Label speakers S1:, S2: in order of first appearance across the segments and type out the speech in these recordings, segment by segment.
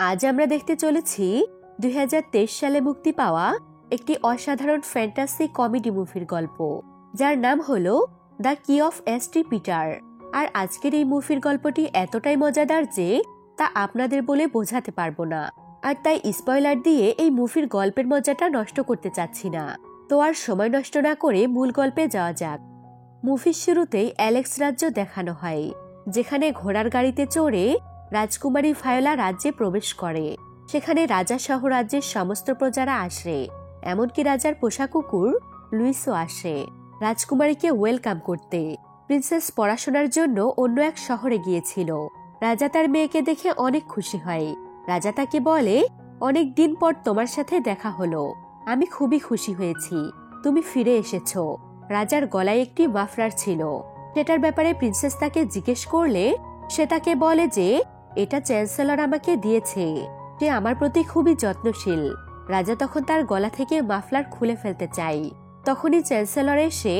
S1: আজ আমরা দেখতে চলেছি ২০২৩ সালে মুক্তি পাওয়া একটি অসাধারণ ফ্যান্টাসি কমেডি মুভির গল্প, যার নাম হলো দ্য কি অফ এসটি পিটার। আর আজকের এই মুভির গল্পটি এতটাই মজাদার যে তা আপনাদের বলে বোঝাতে পারবো না, আর তাই স্পয়লার দিয়ে এই মুভির গল্পের মজাটা নষ্ট করতে চাচ্ছি না। তো আর সময় নষ্ট না করে মূল গল্পে যাওয়া যাক। মুভির শুরুতেই অ্যালেক্স রাজ্য দেখানো হয়, যেখানে ঘোড়ার গাড়িতে চড়ে রাজকুমারী ভায়োলা রাজ্যে প্রবেশ করে। সেখানে রাজা সহ রাজ্যের সমস্ত প্রজারা আসে, এমনকি রাজার পোষা কুকুর লুইসও আসে রাজকুমারীকে ওয়েলকাম করতে। প্রিন্সেস পড়াশোনার জন্য অন্য এক শহরে গিয়েছিল। রাজা তার মেয়েকে দেখে অনেক খুশি হয়। রাজা তাকে বলে, অনেক দিন পর তোমার সাথে দেখা হলো, আমি খুবই খুশি হয়েছি, তুমি ফিরে এসেছো। রাজার গলায় একটি মাফলার ছিল, সেটার ব্যাপারে প্রিন্সেস তাকে জিজ্ঞেস করলে সে তাকে বলে যে এটা চ্যান্সেলর আমাকে দিয়েছে, সে আমার প্রতি খুবই যত্নশীল। রাজা তখন তার গলা থেকে মাফলার খুলে ফেলতে চায়, তখনই চ্যান্সেলর এসে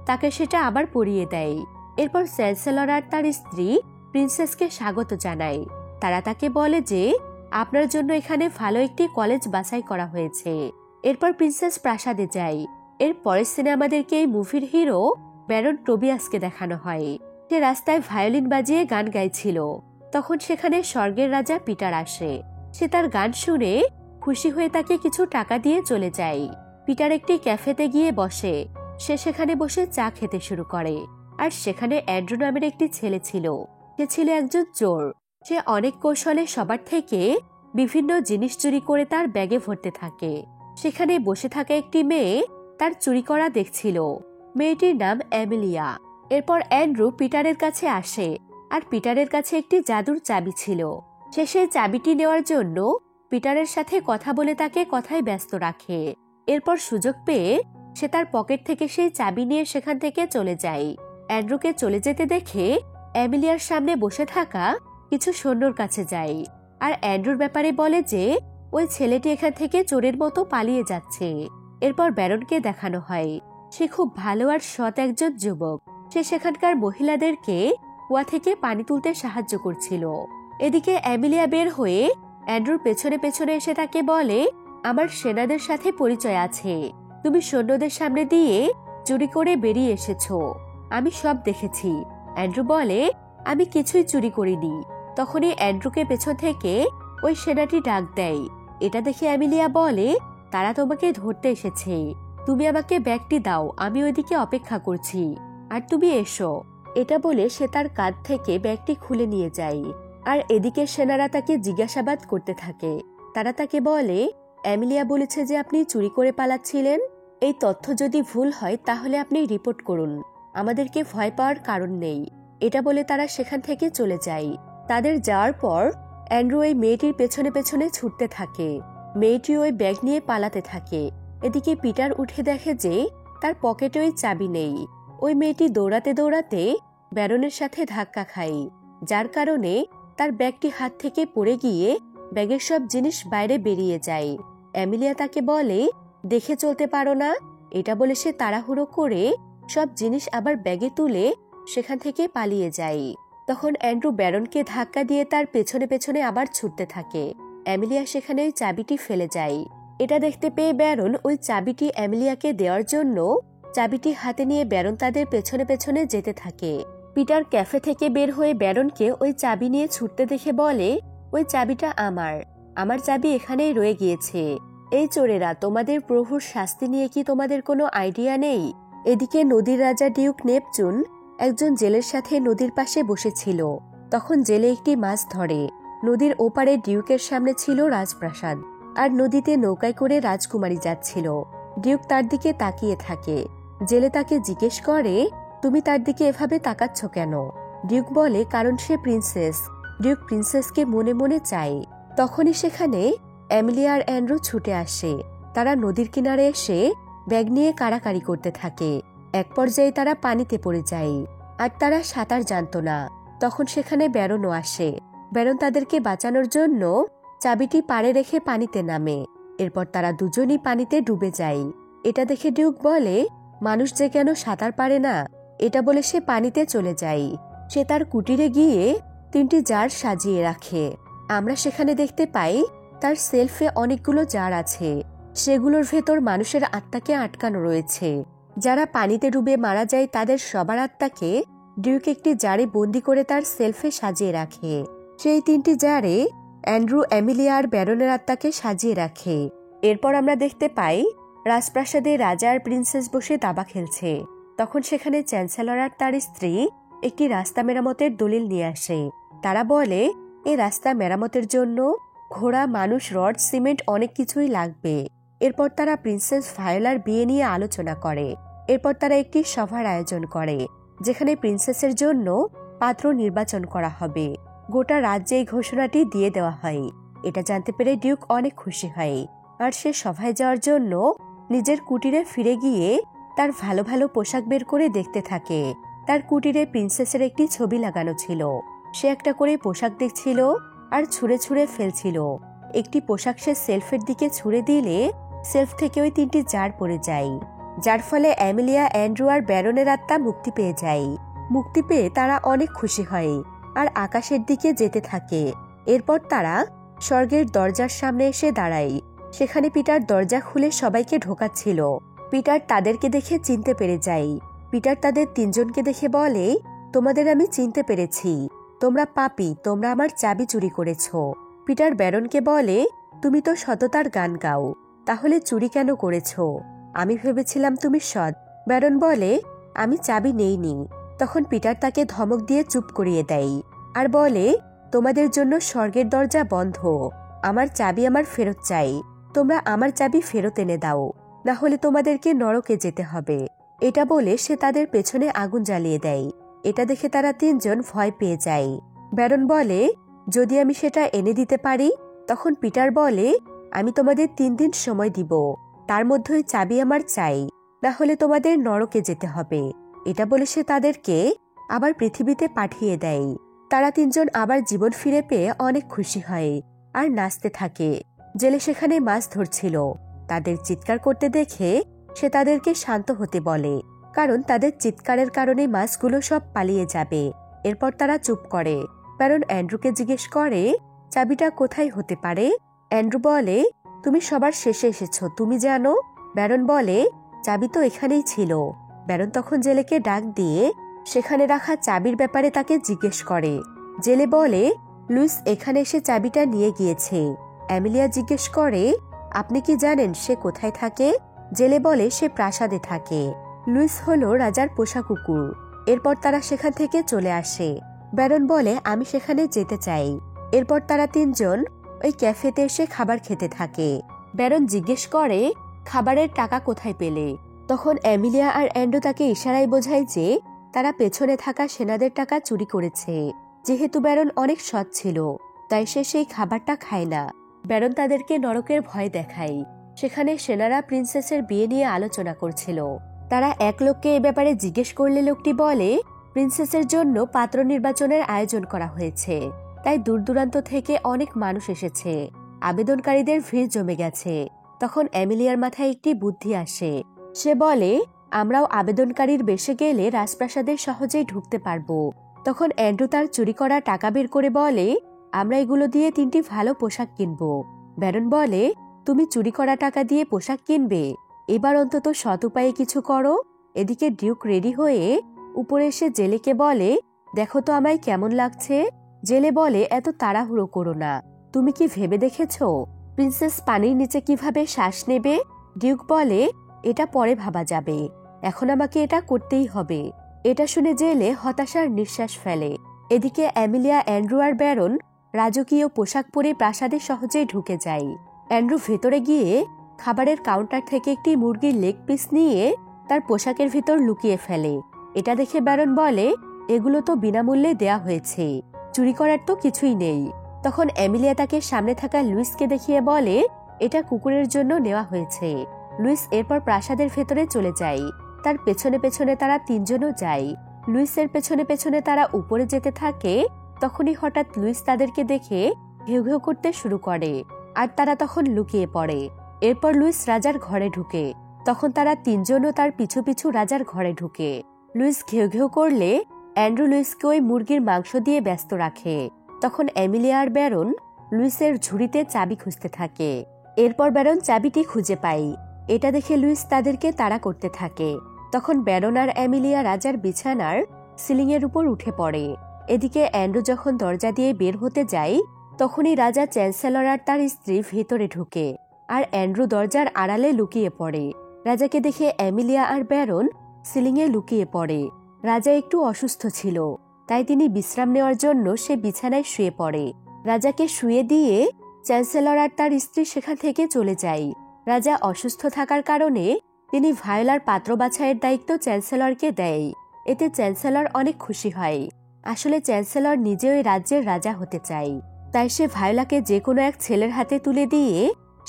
S1: তাকে সেটা আবার পরিয়ে দেয়। এরপর চ্যান্সেলর আর তার স্ত্রী প্রিন্সেসকে স্বাগত জানায়। তারা তাকে বলে যে আপনার জন্য এখানে ভালো একটি কলেজ বাছাই করা হয়েছে। এরপর প্রিন্সেস প্রাসাদে যায়। এর পরের সিনে আমাদেরকে এই মুভির হিরো ব্যারন টোবিয়াসকে দেখানো হয়। সে রাস্তায় ভায়োলিন বাজিয়ে গান গাইছিল। তখন সেখানে স্বর্গের রাজা পিটার আসে। সে তার গান শুনে খুশি হয়ে তাকে কিছু টাকা দিয়ে চলে যায়। পিটার একটি ক্যাফেতে গিয়ে বসে। সে সেখানে বসে চা খেতে শুরু করে। আর সেখানে অ্যান্ড্রু নামের একটি ছেলে ছিল। সে ছিল একজন চোর। সে অনেক কৌশলে সবার থেকে বিভিন্ন জিনিস চুরি করে তার ব্যাগে ভরতে থাকে। সেখানে বসে থাকা একটি মেয়ে তার চুরি করা দেখছিল। মেয়েটির নাম এমিলিয়া। এরপর অ্যান্ড্রু পিটারের কাছে আসে, আর পিটারের কাছে একটি জাদুর চাবি ছিল। সে সেই চাবিটি নেওয়ার জন্য পিটারের সাথে কথা বলে তাকে কথায় ব্যস্ত রাখে। এরপর সুযোগ পেয়ে সে তার পকেট থেকে সেই চাবি নিয়ে সেখান থেকে চলে যায়। অ্যান্ড্রুকে চলে যেতে দেখে এমিলিয়ার সামনে বসে থাকা কিছু সৈন্যর কাছে যায়, আর অ্যান্ড্রুর ব্যাপারে বলে যে ওই ছেলেটি এখান থেকে চোরের মতো পালিয়ে যাচ্ছে। এরপর ব্যারনকে দেখানো হয়। সে খুব ভালো আর সৎ একজন যুবক। সে সেখানকার মহিলাদেরকে কুয়া থেকে পানি তুলতে সাহায্য করছিল। এদিকে এমিলিয়া বের হয়ে অ্যান্ড্রুর পেছনে পেছনে এসে তাকে বলে, আমার সেনাদের সাথে পরিচয় আছে, তুমি সৈন্যদের সামনে দিয়ে চুরি করে বেরিয়ে এসেছো, আমি সব দেখেছি। অ্যান্ড্রু বলে, আমি কিছুই চুরি করিনি। তখনই অ্যান্ড্রুকে পেছন থেকে ওই সেনাটি ডাক দেয়। এটা দেখে এমিলিয়া বলে, তারা তোমাকে ধরতে এসেছে, তুমি আমাকে ব্যাগটি দাও, আমি ওইদিকে অপেক্ষা করছি, আর তুমি এসো। এটা বলে সে তার কাঁধ থেকে ব্যাগটি খুলে নিয়ে যায়। আর এদিকে সেনারা তাকে জিজ্ঞাসাবাদ করতে থাকে। তারা তাকে বলে, এমিলিয়া বলেছে যে আপনি চুরি করে পালাচ্ছিলেন। এই তথ্য যদি ভুল হয় তাহলে আপনি রিপোর্ট করুন, আমাদেরকে ভয় পাওয়ার কারণ নেই। এটা বলে তারা সেখান থেকে চলে যায়। তাদের যাওয়ার পর অ্যান্ড্রু ওই মেয়েটির পেছনে পেছনে ছুটতে থাকে। মেয়েটি ওই ব্যাগ নিয়ে পালাতে থাকে। এদিকে পিটার উঠে দেখে যে তার পকেটে ওই চাবি নেই। ওই মেয়েটি দৌড়াতে দৌড়াতে ব্যারনের সাথে ধাক্কা খায়, যার কারণে তার ব্যাগটি হাত থেকে পড়ে গিয়ে ব্যাগের সব জিনিস বাইরে বেরিয়ে যায়। এমিলিয়া তাকে বলে, দেখে চলতে পারো না? এটা বলে সে তাড়াহুড়ো করে সব জিনিস আবার ব্যাগে তুলে সেখান থেকে পালিয়ে যায়। তখন অ্যান্ড্রু ব্যারনকে ধাক্কা দিয়ে তার পেছনে পেছনে আবার ছুটতে থাকে। এমিলিয়া সেখানে ওই চাবিটি ফেলে যায়। এটা দেখতে পেয়ে ব্যারন ওই চাবিটি এমিলিয়াকে দেওয়ার জন্য চাবিটি হাতে নিয়ে ব্যারন তাদের পেছনে পেছনে যেতে থাকে। পিটার ক্যাফে থেকে বের হয়ে ব্যারনকে ওই চাবি নিয়ে ছুটতে দেখে বলে, ওই চাবিটা আমার চাবি এখানেই রয়ে গিয়েছে। এই চোরেরা, তোমাদের প্রভুর শাস্তি নিয়ে কি তোমাদের কোনো আইডিয়া নেই? এদিকে নদীর রাজা ডিউক নেপচুন একজন জেলের সাথে নদীর পাশে বসেছিল। তখন জেলে একটি মাছ ধরে। নদীর ওপারে ডিউকের সামনে ছিল রাজপ্রাসাদ, আর নদীতে নৌকায় করে রাজকুমারী যাচ্ছিল। ডিউক তার দিকে তাকিয়ে থাকে। জেলে তাকে জিজ্ঞেস করে, তুমি তার দিকে এভাবে তাকাচ্ছ কেন? ডিউক বলে, কারণ সে প্রিন্সেস। ডিউক প্রিন্সেসকে মনে মনে চায়। তখনই সেখানে এমিলিয়া আর অ্যান্ড্রু ছুটে আসে। তারা নদীর কিনারে এসে ব্যাগ নিয়ে কাড়াকাড়ি করতে থাকে। এক পর্যায়ে তারা পানিতে পড়ে যায়, আর তারা সাঁতার জানত না। তখন সেখানে ব্যারনও আসে। ব্যারন তাদেরকে বাঁচানোর জন্য চাবিটি পাড়ে রেখে পানিতে নামে। এরপর তারা দুজনই পানিতে ডুবে যায়। এটা দেখে ডিউক বলে, মানুষ যে কেন সাঁতার পারে না? এটা বলে সে পানিতে চলে যায়। সে তার কুটিরে গিয়ে 3টি জার সাজিয়ে রাখে। আমরা সেখানে দেখতে পাই তার সেলফে অনেকগুলো জার আছে, সেগুলোর ভেতর মানুষের আত্মাকে আটকানো রয়েছে। যারা পানিতে ডুবে মারা যায় তাদের সবার আত্মাকে ডিউক একটি জারে বন্দি করে তার সেলফে সাজিয়ে রাখে। সেই 3টি জারে অ্যান্ড্রু, এমিলিয়া আর ব্যারনের আত্মাকে সাজিয়ে রাখে। এরপর আমরা দেখতে পাই রাজপ্রাসাদে রাজা আর প্রিন্সেস বসে দাবা খেলছে। তখন সেখানে চ্যান্সেলর আর তার স্ত্রী একটি রাস্তা মেরামতের দলিল নিয়ে আসে। তারা বলে এই রাস্তা মেরামতের জন্য ঘোড়া, মানুষ, রড, সিমেন্ট অনেক কিছুই লাগবে। এরপর তারা প্রিন্সেস ভায়োলার বিয়ে নিয়ে আলোচনা করে। এরপর তারা একটি সভার আয়োজন করে যেখানে প্রিন্সেসের জন্য পাত্র নির্বাচন করা হবে। গোটা রাজ্যে এই ঘোষণাটি দিয়ে দেওয়া হয়। এটা জানতে পেরে ডিউক অনেক খুশি হয় আর সে সভায় যাওয়ার জন্য নিজের কুটিরে ফিরে গিয়ে তার ভালো ভালো পোশাক বের করে দেখতে থাকে। তার কুটিরে প্রিন্সেসের একটি ছবি লাগানো ছিল। সে একটা করে পোশাক দেখছিল আর ছুঁড়ে ছুঁড়ে ফেলছিল। একটি পোশাক সে সেলফের দিকে ছুঁড়ে দিলে সেলফ থেকে ওই 3টি জার পড়ে যায়, যার ফলে এমিলিয়া, অ্যান্ড্রু আর ব্যারনের আত্মা মুক্তি পেয়ে যায়। মুক্তি পেয়ে তারা অনেক খুশি হয় আর আকাশের দিকে যেতে থাকে। এরপর তারা স্বর্গের দরজার সামনে এসে দাঁড়ায়। সেখানে পিটার দরজা খুলে সবাইকে ঢোকাচ্ছিল। পিটার তাদেরকে দেখে চিনতে পেরে যায়। পিটার তাদের 3জনকে দেখে বলে, তোমাদের আমি চিনতে পেরেছি, তোমরা পাপী, তোমরা আমার চাবি চুরি করেছ। পিটার ব্যারনকে বলে, তুমি তো সততার গান গাও, তাহলে চুরি কেন করেছ? আমি ভেবেছিলাম তুমি সৎ। ব্যারন বলে, আমি চাবি নেইনি। তখন পিটার তাকে ধমক দিয়ে চুপ করিয়ে দেয় আর বলে, তোমাদের জন্য স্বর্গের দরজা বন্ধ, আমার চাবি আমার ফেরত চাই। তোমরা আমার চাবি ফেরত এনে দাও, না হলে তোমাদেরকে নরকে যেতে হবে। এটা বলে সে তাদের পেছনে আগুন জ্বালিয়ে দেয়। এটা দেখে তারা 3জন ভয় পেয়ে যায়। ব্যারন বলে, যদি আমি সেটা এনে দিতে পারি। তখন পিটার বলে, আমি তোমাদের 3 দিন সময় দিব, তার মধ্যেই চাবি আমার চাই, না হলে তোমাদের নরকে যেতে হবে। এটা বলে সে তাদেরকে আবার পৃথিবীতে পাঠিয়ে দেয়। তারা 3জন আবার জীবন ফিরে পেয়ে অনেক খুশি হয় আর নাচতে থাকে। জেলে সেখানে মাছ ধরছিল। তাদের চিৎকার করতে দেখে সে তাদেরকে শান্ত হতে বলে, কারণ তাদের চিৎকারের কারণে মাছগুলো সব পালিয়ে যাবে। এরপর তারা চুপ করে। ব্যারন অ্যান্ড্রুকে জিজ্ঞেস করে, চাবিটা কোথায় হতে পারে? অ্যান্ড্রু বলে, তুমি সবার শেষে এসেছো, তুমি জানো। ব্যারন বলে, চাবি তো এখানেই ছিল। ব্যারন তখন জেলেকে ডাক দিয়ে সেখানে রাখা চাবির ব্যাপারে তাকে জিজ্ঞেস করে। জেলে বলে, লুইস এখানে এসে চাবিটা নিয়ে গিয়েছে। এমিলিয়া জিজ্ঞেস করে, আপনি কি জানেন সে কোথায় থাকে? জেলে বলে, সে প্রাসাদে থাকে। লুইস হলো রাজার পোষা কুকুর। এরপর তারা সেখান থেকে চলে আসে। ব্যারন বলে, আমি সেখানে যেতে চাই। এরপর তারা 3জন ওই ক্যাফেতে এসে খাবার খেতে থাকে। ব্যারন জিজ্ঞেস করে, খাবারের টাকা কোথায় পেলে? তখন এমিলিয়া আর অ্যান্ড্রু তাকে ইশারায় বোঝায় যে তারা পেছনে থাকা সেনাদের টাকা চুরি করেছে। যেহেতু ব্যারন অনেক সৎ ছিল, তাই সে সেই খাবারটা খায় না। ব্যারন তাদেরকে নরকের ভয় দেখায়। সেখানে সেনারা প্রিন্সেসের বিয়ে নিয়ে আলোচনা করছিল। তারা এক লোককে এ ব্যাপারে জিজ্ঞেস করলে লোকটি বলে, প্রিন্সেসের জন্য পাত্র নির্বাচনের আয়োজন করা হয়েছে, তাই দূর দূরান্ত থেকে অনেক মানুষ এসেছে। আবেদনকারীদের ভিড় জমে গেছে। তখন এমিলিয়ার মাথায় একটি বুদ্ধি আসে। সে বলে, আমরাও আবেদনকারীর বেশে গেলে রাজপ্রাসাদে সহজেই ঢুকতে পারবো। তখন অ্যান্ড্রু তার চুরি করা টাকা বের করে বলে, আমরা এগুলো দিয়ে 3টি ভালো পোশাক কিনবো। ব্যারন বলে, তুমি চুরি করা টাকা দিয়ে পোশাক কিনবে? এবার অন্তত সৎ উপায়ে কিছু করো। এদিকে ডিউক রেডি হয়ে উপরে এসে জেলেকে বলে, দেখো তো আমায় কেমন লাগছে। জেলে বলে, এত তাড়াহুড়ো করো না, তুমি কি ভেবে দেখেছ প্রিন্সেস পানির নিচে কিভাবে শ্বাস নেবে? ডিউক বলে, এটা পরে ভাবা যাবে, এখন আমাকে এটা করতেই হবে। এটা শুনে জেলে হতাশার নিঃশ্বাস ফেলে। এদিকে এমিলিয়া, অ্যান্ড্রু আর ব্যারন রাজকীয় পোশাক পরে প্রাসাদে সহজেই ঢুকে যায়। অ্যান্ড্রু ভেতরে গিয়ে খাবারের কাউন্টার থেকে একটি মুরগির লেগ পিস নিয়ে তার পোশাকের ভিতর লুকিয়ে ফেলে। এটা দেখে ব্যারন বলে, এগুলো তো বিনামূল্যে দেয়া হয়েছে, চুরি করার তো কিছুই নেই। তখন এমিলিয়া তাকে সামনে থাকা লুইসকে দেখিয়ে বলে, এটা কুকুরের জন্য নেওয়া হয়েছে। লুইস এরপর প্রাসাদের ভেতরে চলে যায়। তার পেছনে পেছনে তারা 3জনও যায়। লুইসের পেছনে পেছনে তারা উপরে যেতে থাকে। তখনই হঠাৎ লুইস তাদেরকে দেখে ঘেউ ঘেউ করতে শুরু করে আর তারা তখন লুকিয়ে পড়ে। এরপর লুইস রাজার ঘরে ঢুকে। তখন তারা 3জনও তার পিছু পিছু রাজার ঘরে ঢুকে। লুইস ঘেউ ঘেউ করলে অ্যান্ড্রু লুইসকে ওই মুরগির মাংস দিয়ে ব্যস্ত রাখে। তখন এমিলিয়া আর ব্যারন লুইসের ঝুড়িতে চাবি খুঁজতে থাকে। এরপর ব্যারন চাবিটি খুঁজে পায়। এটা দেখে লুইস তাদেরকে তাড়া করতে থাকে। তখন ব্যারন আর এমিলিয়া রাজার বিছানার সিলিংয়ের উপর উঠে পড়ে। এদিকে অ্যান্ড্রু যখন দরজা দিয়ে বের হতে যায়, তখনই রাজা, চ্যান্সেলর আর তার স্ত্রী ভেতরে ঢুকে, আর অ্যান্ড্রু দরজার আড়ালে লুকিয়ে পড়ে। রাজাকে দেখে এমিলিয়া আর ব্যারন সিলিংয়ে লুকিয়ে পড়ে। রাজা একটু অসুস্থ ছিল, তাই তিনি বিশ্রাম নেওয়ার জন্য সে বিছানায় শুয়ে পড়ে। রাজাকে শুয়ে দিয়ে চ্যান্সেলর আর তার স্ত্রী সেখান থেকে চলে যায়। রাজা অসুস্থ থাকার কারণে তিনি ভায়োলার পাত্র বাছাইয়ের দায়িত্ব চ্যান্সেলরকে দেয়। এতে চ্যান্সেলর অনেক খুশি হয়। আসলে চ্যান্সেলর নিজে ওই রাজ্যের রাজা হতে চায়, তাই সে ভায়োলাকে যে কোনো এক ছেলের হাতে তুলে দিয়ে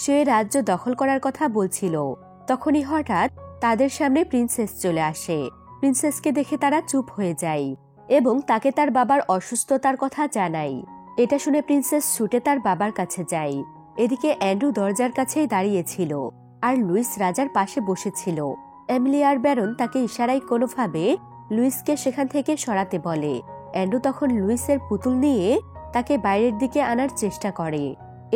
S1: সে রাজ্য দখল করার কথা বলছিল। তখনই হঠাৎ তাদের সামনে প্রিন্সেস চলে আসে। প্রিন্সেসকে দেখে তারা চুপ হয়ে যায় এবং তাকে তার বাবার অসুস্থতার কথা জানায়। এটা শুনে প্রিন্সেস ছুটে তার বাবার কাছে যায়। এদিকে অ্যান্ড্রু দরজার কাছেই দাঁড়িয়েছিল আর লুইস রাজার পাশে বসেছিল। এমিলি আর ব্যারন তাকে ইশারায় কোনোভাবে লুইসকে সেখান থেকে সরাতে বলে। অ্যান্ড্রু তখন লুইসের পুতুল নিয়ে তাকে বাইরের দিকে আনার চেষ্টা করে।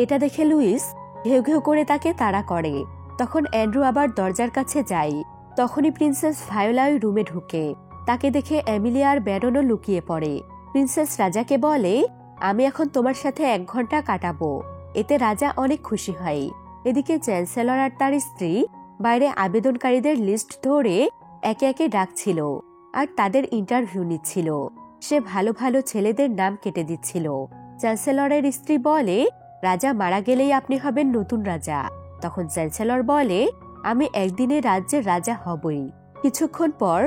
S1: এটা দেখে লুইস ঘেউ ঘেউ করে তাকে তাড়া করে। তখন অ্যান্ড্রু আবার দরজার কাছে যায়। তখনই প্রিন্সেস ভায়োলা ওই রুমে ঢুকে। তাকে দেখে এমিলি আর ব্যারনও লুকিয়ে পড়ে। প্রিন্সেস রাজাকে বলে, আমি এখন তোমার সাথে 1 ঘন্টা কাটাবো। এতে রাজা অনেক খুশি হয়। এদিকে চ্যান্সেলর আর তার স্ত্রী বাইরে আবেদনকারীদের লিস্ট ধরে একে একে ডাকছিল আর তাদের ইন্টারভিউ নিচ্ছিল। সে ভালো ভালো ছেলেদের নাম কেটে দিচ্ছিল। চ্যান্সেলরের স্ত্রী বলে, রাজা মারা গেলেই আপনি হবেন নতুন রাজা। তখন চ্যান্সেলর বলে, আমি একদিনে রাজ্যের রাজা হবই। কিছুক্ষণ পর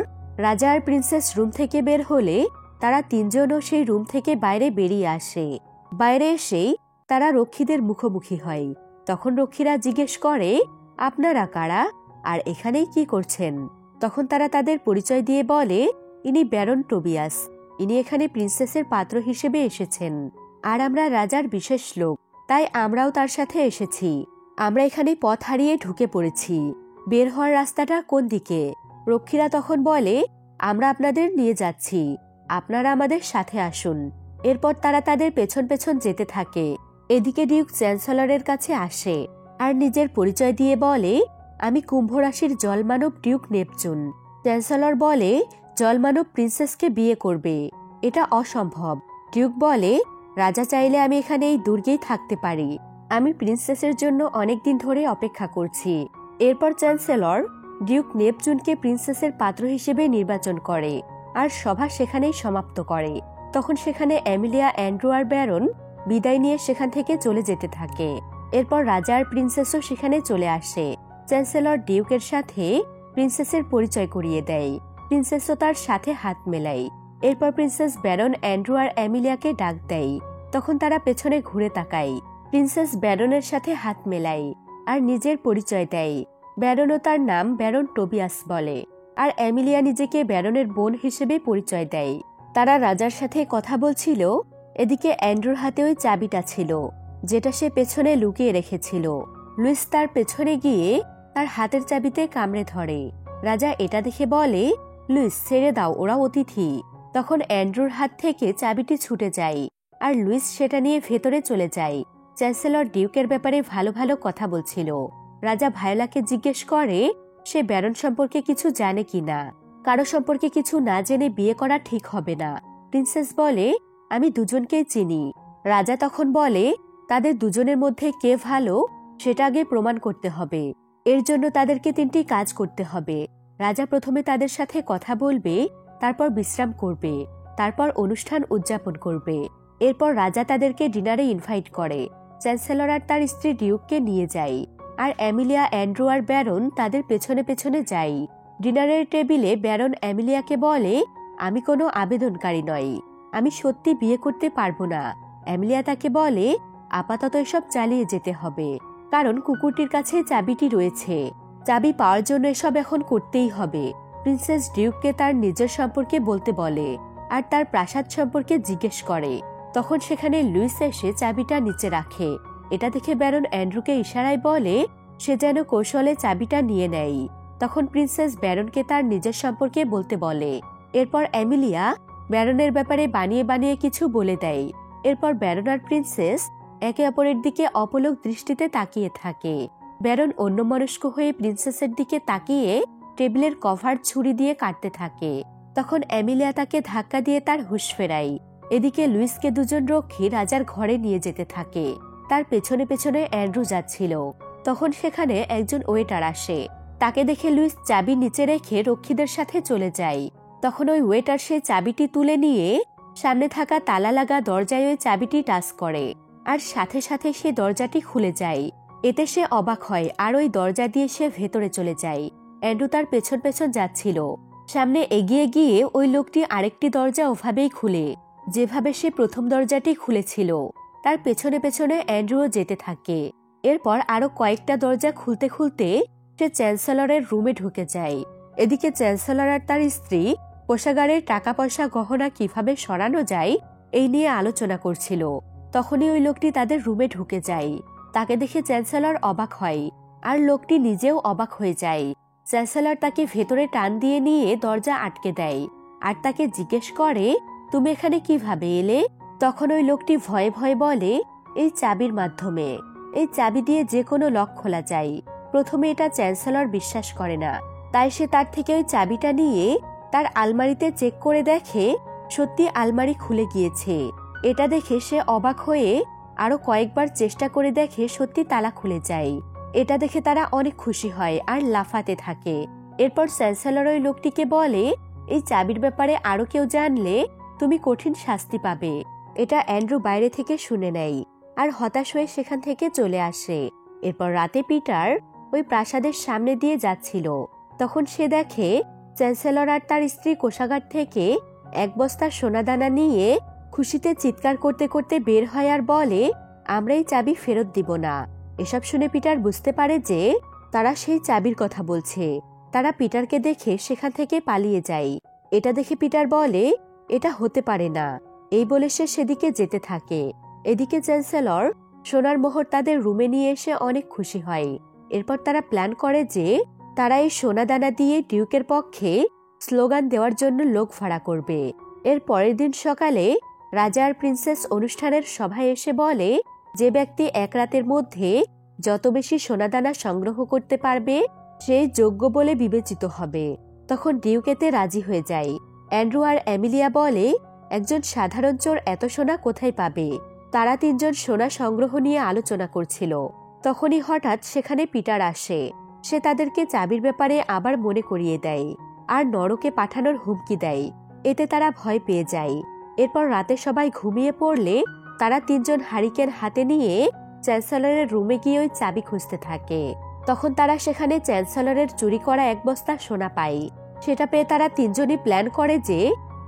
S1: রাজা আর প্রিন্সেস রুম থেকে বের হলে তারা 3 জনও সেই রুম থেকে বাইরে বেরিয়ে আসে। বাইরে এসেই তারা রক্ষীদের মুখোমুখি হয়। তখন রক্ষীরা জিজ্ঞেস করে, আপনারা কারা আর এখানেই কি করছেন? তখন তারা তাদের পরিচয় দিয়ে বলে, ইনি ব্যারন টোবিয়াস। ইনি এখানে প্রিন্সেসের পাত্র হিসেবে এসেছেন, আর আমরা রাজার বিশেষ লোক, তাই আমরাও তার সাথে এসেছি। আমরা এখানে পথ হারিয়ে ঢুকে পড়েছি। বের হওয়ার রাস্তাটা কোন দিকে? রক্ষীরা তখন বলে, আমরা আপনাদের নিয়ে যাচ্ছি, আপনারা আমাদের সাথে আসুন। এরপর তারা তাদের পেছন পেছন যেতে থাকে। এদিকে ডিউক চ্যান্সেলরের কাছে আসে আর নিজের পরিচয় দিয়ে বলে, আমি কুম্ভ রাশির জলমানব ডিউক নেপচুন। চ্যান্সেলর বলে, জলমানব প্রিন্সেসকে বিয়ে করবে, এটা অসম্ভব। ডিউক বলে, রাজা চাইলে আমি এখানে এই দুর্গেই থাকতে পারি। আমি প্রিন্সেসের জন্য অনেকদিন ধরে অপেক্ষা করছি। এরপর চ্যান্সেলর ডিউক নেপচুনকে প্রিন্সেসের পাত্র হিসেবে নির্বাচন করে আর সভা সেখানেই সমাপ্ত করে। তখন সেখানে এমিলিয়া, অ্যান্ড্রু আর ব্যারন বিদায় নিয়ে সেখান থেকে চলে যেতে থাকে। এরপর রাজা আর প্রিন্সেসও সেখানে চলে আসে। চ্যান্সেলর ডিউকের সাথে প্রিন্সেসের পরিচয় করিয়ে দেয়। প্রিন্সেসও তার সাথে হাত মেলায়। এরপর প্রিন্সেস ব্যারন, অ্যান্ড্রু আর এমিলিয়াকে ডাক দেয়। তখন তারা পেছনে ঘুরে তাকায়। প্রিন্সেস ব্যারনের সাথে হাত মেলায় আর নিজের পরিচয় দেয়। ব্যারনও তার নাম ব্যারন টোবিয়াস বলে, আর এমিলিয়া নিজেকে ব্যারনের বোন হিসেবে পরিচয় দেয়। তারা রাজার সাথে কথা বলছিল। এদিকে অ্যান্ড্রুর হাতে ওই চাবিটা ছিল, যেটা সে পেছনে লুকিয়ে রেখেছিল। লুইস তার পেছনে গিয়ে তার হাতের চাবিতে কামড়ে ধরে। রাজা এটা দেখে বলে, লুইস ছেড়ে দাও, ওরা অতিথি। তখন অ্যান্ড্রুর হাত থেকে চাবিটি ছুটে যায় আর লুইস সেটা নিয়ে ভেতরে চলে যায়। চ্যান্সেলর ডিউকের ব্যাপারে ভালো ভালো কথা বলছিল। রাজা ভায়োলাকে জিজ্ঞেস করে, সে ব্যারন সম্পর্কে কিছু জানে কিনা। কারো সম্পর্কে কিছু না জেনে বিয়ে করা ঠিক হবে না। প্রিন্সেস বলে, আমি দুজনকেই চিনি। রাজা তখন বলে, তাদের দুজনের মধ্যে কে ভালো সেটা আগে প্রমাণ করতে হবে। এর জন্য তাদেরকে 3টি কাজ করতে হবে। রাজা প্রথমে তাদের সাথে কথা বলবে, তারপর বিশ্রাম করবে, তারপর অনুষ্ঠান উদযাপন করবে। এরপর রাজা তাদেরকে ডিনারে ইনভাইট করে। চ্যান্সেলর আর তার স্ত্রী ডিউককে নিয়ে যায়, আর এমিলিয়া, অ্যান্ড্রু আর ব্যারন তাদের পেছনে পেছনে যায়। ডিনারের টেবিলে ব্যারন এমিলিয়াকে বলে, আমি কোনো আবেদনকারী নই, আমি সত্যি বিয়ে করতে পারবো না। এমিলিয়া তাকে বলে, আপাতত এসব চালিয়ে যেতে হবে, কারণ কুকুরটির কাছে চাবিটি রয়েছে। চাবি পাওয়ার জন্য এসব এখন করতেই হবে। প্রিন্সেস ডিউককে তার নিজের সম্পর্কে বলতে বলে আর তার প্রাসাদ সম্পর্কে জিজ্ঞেস করে। তখন সেখানে লুইস এসে চাবিটা নিচে রাখে। এটা দেখে ব্যারন অ্যান্ড্রুকে ইশারায় বলে সে যেন কৌশলে চাবিটা নিয়ে নেয়। তখন প্রিন্সেস ব্যারনকে তার নিজের সম্পর্কে বলতে বলে। এরপর এমিলিয়া ব্যারনের ব্যাপারে বানিয়ে বানিয়ে কিছু বলে দেয়। এরপর ব্যারন আর প্রিন্সেস একে অপরের দিকে অপলক দৃষ্টিতে তাকিয়ে থাকে। ব্যারন অন্যমনস্ক হয়ে প্রিন্সেসের দিকে তাকিয়ে টেবিলের কভার ছুরি দিয়ে কাটতে থাকে। তখন এমিলিয়া তাকে ধাক্কা দিয়ে তার হুঁশ ফেরায়। এদিকে লুইসকে দুজন রক্ষী রাজার ঘরে নিয়ে যেতে থাকে। তার পেছনে পেছনে অ্যান্ড্রু যাচ্ছিল। তখন সেখানে একজন ওয়েটার আসে। তাকে দেখে লুইস চাবি নিচে রেখে রক্ষীদের সাথে চলে যায়। তখন ওই ওয়েটার সে চাবিটি তুলে নিয়ে সামনে থাকা তালা লাগা দরজায় ওই চাবিটি টাচ করে, আর সাথে সাথে সে দরজাটি খুলে যায়। এতে সে অবাক হয় আর ওই দরজা দিয়ে সে ভেতরে চলে যায়। অ্যান্ড্রু তার পেছন পেছন যাচ্ছিল। সামনে এগিয়ে গিয়ে ওই লোকটি আরেকটি দরজা ওভাবেই খুলে, যেভাবে সে প্রথম দরজাটি খুলেছিল। তার পেছনে পেছনে অ্যান্ড্রুও যেতে থাকে। এরপর আরো কয়েকটা দরজা খুলতে খুলতে সে চ্যান্সেলরের রুমে ঢুকে যায়। এদিকে চ্যান্সেলর আর তার স্ত্রী কোষাগারের টাকা পয়সা গহনা কিভাবে সরানো যায় এই নিয়ে আলোচনা করছিল। তখনই ওই লোকটি তাদের রুমে ঢুকে যায়। তাকে দেখে চ্যান্সেলর অবাক হয়, আর লোকটি নিজেও অবাক হয়ে যায়। চ্যান্সেলর তাকে ভেতরে টান দিয়ে নিয়ে দরজা আটকে দেয়, আর তাকে জিজ্ঞেস করে, তুমি এখানে কিভাবে এলে? তখন ওই লোকটি ভয়ে ভয়ে বলে, এই চাবির মাধ্যমে। এই চাবি দিয়ে যে কোনো লক খোলা যায়। প্রথমে এটা চ্যান্সেলর বিশ্বাস করে না, তাই সে তার থেকে ওই চাবিটা নিয়ে তার আলমারিতে চেক করে দেখে সত্যি আলমারি খুলে গিয়েছে। এটা দেখে সে অবাক হয়ে আরো কয়েকবার চেষ্টা করে দেখে সত্যি তালা খুলে যায়। এটা দেখে তারা অনেক খুশি হয় আর লাফাতে থাকে। এরপর চ্যান্সেলর ওই লোকটিকে বলে, এই চাবির ব্যাপারে আরো কেউ জানলে তুমি কঠিন শাস্তি পাবে। এটা অ্যান্ড্রু বাইরে থেকে শুনে নেয় আর হতাশ হয়ে সেখান থেকে চলে আসে। এরপর রাতে পিটার ওই প্রাসাদের সামনে দিয়ে যাচ্ছিল। তখন সে দেখে চ্যান্সেলর আর তার স্ত্রী কোষাগার থেকে এক বস্তা সোনাদানা নিয়ে খুশিতে চিৎকার করতে করতে বের হয় আর বলে, আমরা এই চাবি ফেরত দিব না। এসব শুনে পিটার বুঝতে পারে যে তারা সেই চাবির কথা বলছে। তারা পিটারকে দেখে সেখান থেকে পালিয়ে যায়। এটা দেখে পিটার বলে, এটা হতে পারে না। এই বলে সে সেদিকে যেতে থাকে। এদিকে চ্যান্সেলর সোনার মোহর তাদের রুমে নিয়ে এসে অনেক খুশি হয়। এরপর তারা প্ল্যান করে যে তারা এই সোনাদানা দিয়ে ডিউকের পক্ষে স্লোগান দেওয়ার জন্য লোক ভাড়া করবে। এর পরের দিন সকালে রাজা আর প্রিন্সেস অনুষ্ঠানের সভায় এসে বলে, যে ব্যক্তি এক রাতের মধ্যে যত বেশি সোনাদানা সংগ্রহ করতে পারবে সেই যোগ্য বলে বিবেচিত হবে। তখন ডিউক এতে রাজি হয়ে যায়। অ্যান্ড্রু আর এমিলিয়া বলে, একজন সাধারণ চোর এত সোনা কোথায় পাবে? তারা তিনজন সোনা সংগ্রহ নিয়ে আলোচনা করছিল। তখনই হঠাৎ সেখানে পিটার আসে। সে তাদেরকে চাবির ব্যাপারে আবার মনে করিয়ে দেয় আর নরকে পাঠানোর হুমকি দেয়। এতে তারা ভয় পেয়ে যায়। এরপর রাতে সবাই ঘুমিয়ে পড়লে তারা তিনজন হারিকেন হাতে নিয়ে চ্যান্সেলরের রুমে গিয়ে ওই চাবি খুঁজতে থাকে। তখন তারা সেখানে চ্যান্সেলরের চুরি করা এক বস্তা সোনা পায়। সেটা পেয়ে তারা তিনজনই প্ল্যান করে যে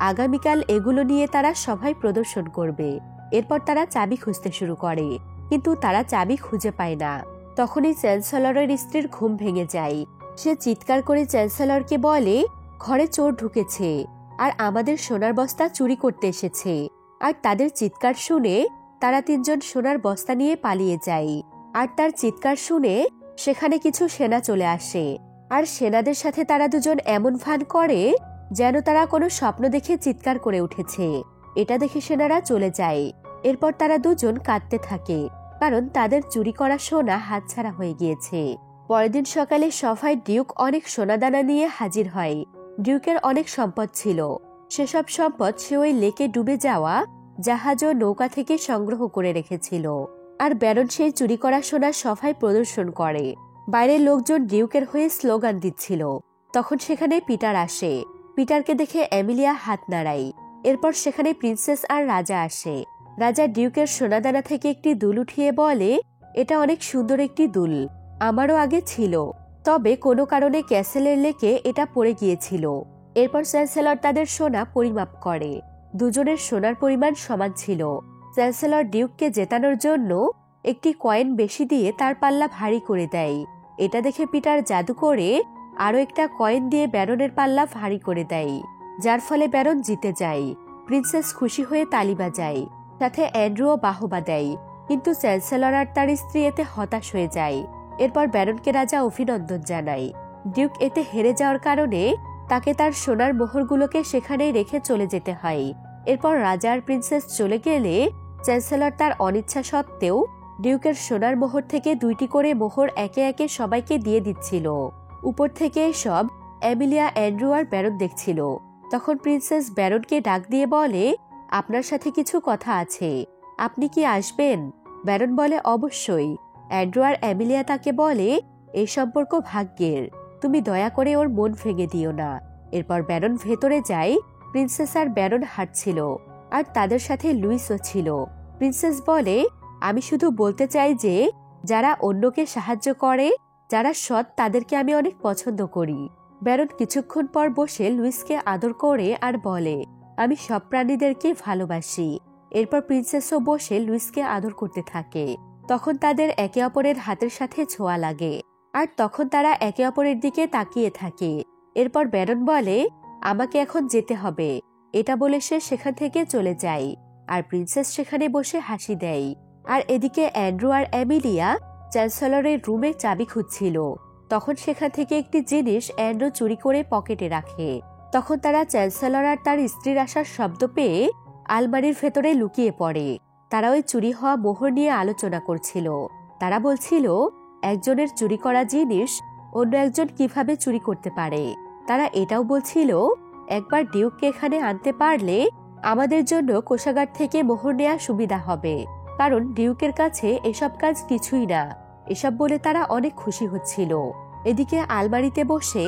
S1: আগামীকাল এগুলো নিয়ে তারা সভায় প্রদর্শন করবে। এরপর তারা চাবি খুঁজতে শুরু করে, কিন্তু তারা চাবি খুঁজে পায় না। তখনই চ্যান্সেলরের স্ত্রীর ঘুম ভেঙে যায়। সে চিৎকার করে চ্যান্সেলরকে বলে, ঘরে চোর ঢুকেছে আর আমাদের সোনার বস্তা চুরি করতে এসেছে। আর তাদের চিৎকার শুনে তারা তিনজন সোনার বস্তা নিয়ে পালিয়ে যায়। আর তার চিৎকার শুনে সেখানে কিছু সেনা চলে আসে, আর সেনাদের সাথে তারা দুজন এমন ভান করে যেন তারা কোনো স্বপ্ন দেখে চিৎকার করে উঠেছে। এটা দেখে সেনারা চলে যায়। এরপর তারা দুজন কাঁদতে থাকে, কারণ তাদের চুরি করা সোনা হাতছাড়া হয়ে গিয়েছে। পরের দিন সকালে সভায় ডিউক অনেক সোনাদানা নিয়ে হাজির হয়। ডিউকের অনেক সম্পদ ছিল। সেসব সম্পদ সে ওই লেকে ডুবে যাওয়া জাহাজ ও নৌকা থেকে সংগ্রহ করে রেখেছিল। আর ব্যারন সেই চুরি করা সোনা সভায় প্রদর্শন করে। বাইরের লোকজন ডিউকের হয়ে স্লোগান দিচ্ছিল। তখন সেখানে পিটার আসে। পিটারকে দেখে এমিলিয়া হাত নাড়ায়। এরপর সেখানে প্রিন্সেস আর রাজা আসে। রাজা ডিউকের সোনাদানা থেকে একটি দুল উঠিয়ে বলে, এটা অনেক সুন্দর একটি দুল, আমারও আগে ছিল, তবে কোনো কারণে ক্যাসেলের লেকে এটা পড়ে গিয়েছিল। এরপর চ্যান্সেলর তাদের সোনা পরিমাপ করে। দুজনের সোনার পরিমাণ সমান ছিল। চ্যান্সেলর ডিউককে জেতানোর জন্য একটি কয়েন বেশি দিয়ে তার পাল্লা ভারী করে দেয়। এটা দেখে পিটার জাদু করে আরো একটা কয়েন দিয়ে ব্যারনের পাল্লা ভারী করে দেয়, যার ফলে ব্যারন জিতে যায়। প্রিন্সেস খুশি হয়ে তালি বাজায়, সাথে অ্যান্ড্রুও বাহবা দেয়। কিন্তু চ্যান্সেলর আর তার স্ত্রী এতে হতাশ হয়ে যায়। এরপর ব্যারনকে রাজা অভিনন্দন জানায়। ডিউক এতে হেরে যাওয়ার কারণে তাকে তার সোনার মোহরগুলোকে সেখানেই রেখে চলে যেতে হয়। এরপর রাজা আর প্রিন্সেস চলে গেলে চ্যান্সেলর তার অনিচ্ছা সত্ত্বেও ডিউকের সোনার মোহর থেকে 2টি করে মোহর একে একে সবাইকে দিয়ে দিচ্ছিল। উপর থেকে সব এমিলিয়া, অ্যান্ড্রু আর ব্যারন দেখছিল। তখন প্রিন্সেস ব্যারনকে ডাক দিয়ে বলে, আপনার সাথে কিছু কথা আছে, আপনি কি আসবেন? ব্যারন বলে, অবশ্যই। অ্যান্ড্রু আর এমিলিয়া তাকে বলে, এই সম্পর্ক ভাগ্যের, তুমি দয়া করে ওর মন ভেঙে দিও না। এরপর ব্যারন ভেতরে যায়। প্রিন্সেস আর ব্যারন হাঁটছিল, আর তাদের সাথে লুইসও ছিল। প্রিন্সেস বলে, আমি শুধু বলতে চাই যে যারা অন্যকে সাহায্য করে, যারা সৎ, তাদেরকে আমি অনেক পছন্দ করি। ব্যারন কিছুক্ষণ পর বসে লুইসকে আদর করে আর বলে, আমি সব প্রাণীদেরকে ভালোবাসি। এরপর প্রিন্সেসও বসে লুইসকে আদর করতে থাকে। তখন তাদের একে অপরের হাতের সাথে ছোঁয়া লাগে, আর তখন তারা একে অপরের দিকে তাকিয়ে থাকে। এরপর ব্যারন বলে, আমাকে এখন যেতে হবে। এটা বলে সে সেখান থেকে চলে যায়, আর প্রিন্সেস সেখানে বসে হাসি দেয়। আর এদিকে অ্যান্ড্রু আর এমিলিয়া চ্যান্সেলরের রুমে চাবি খুঁজছিল। তখন সেখান থেকে একটি জিনিস অ্যান্ড্রু চুরি করে পকেটে রাখে। তখন তারা চ্যান্সেলর আর তার স্ত্রীর আসার শব্দ পেয়ে আলমারির ভেতরে লুকিয়ে পড়ে। তারা ওই চুরি হওয়া মোহর নিয়ে আলোচনা করছিল। তারা বলছিল, একজনের চুরি করা জিনিস অন্য একজন কিভাবে চুরি করতে পারে। তারা এটাও বলছিল, একবার ডিউককে এখানে আনতে পারলে আমাদের জন্য কোষাগার থেকে মোহর নেওয়া সুবিধা হবে, কারণ ডিউকের কাছে এসব কাজ কিছুই না। এসব বলে তারা অনেক খুশি হচ্ছিল। এদিকে আলমারিতে বসে